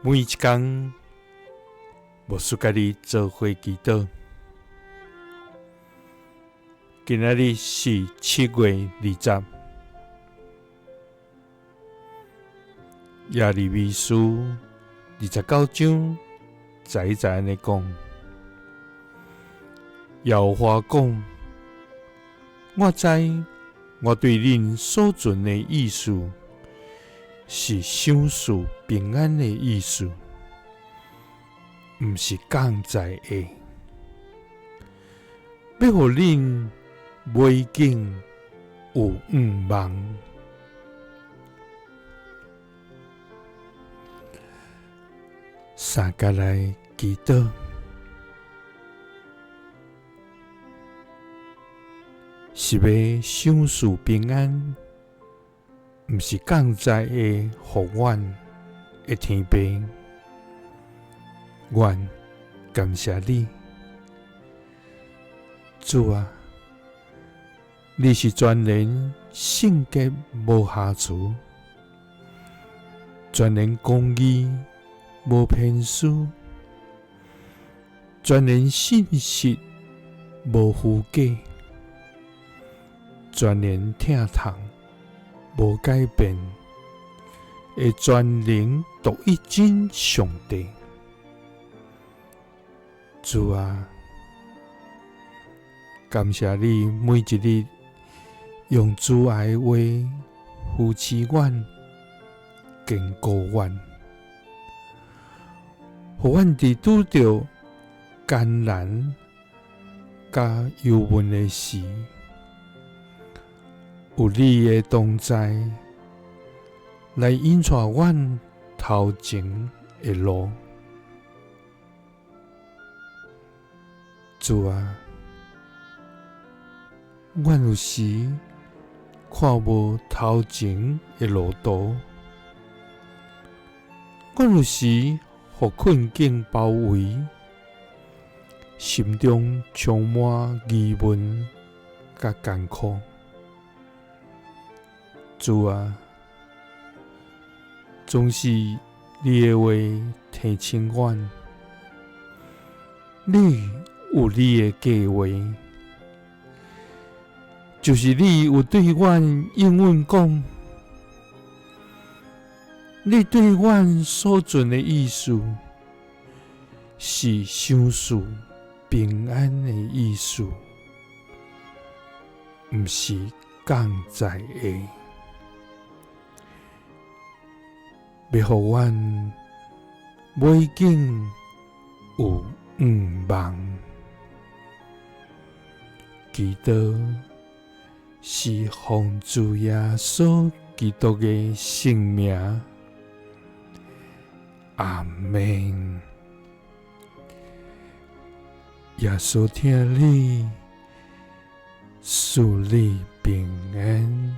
每一天，牧师甲你做伙祈祷。今仔日是7月20，耶利米书29章10安尼讲：耶和华讲，我知我对恁所存的意思，是想赐平安的意思，毋是降灾的，要互恁袂境有望。三甲来祈祷，是要想赐平安，毋是降灾的福愿的天父。愿感谢你，主啊！你是全然圣洁无瑕疵，全然公义无偏私，全然信实无虚假，全然疼痛无改变的全能独一真上帝。主啊，感谢你每一日用主爱的话扶持阮、坚固阮，互阮伫拄着艰难甲忧闷的时，有你的同在来引带阮头前的路。主啊，阮有时看无头前的路途，阮有时互困境包围，心中充满疑问甲艰苦。主啊，总是你的话提醒阮，你有你的计划，就是你有对阮应允讲，你对阮所存的意思，是想赐平安的意思，毋是降灾的，要互阮袂境有望。祈祷是奉主耶稣基督的圣名，阿们。耶稣听你，赐你平安。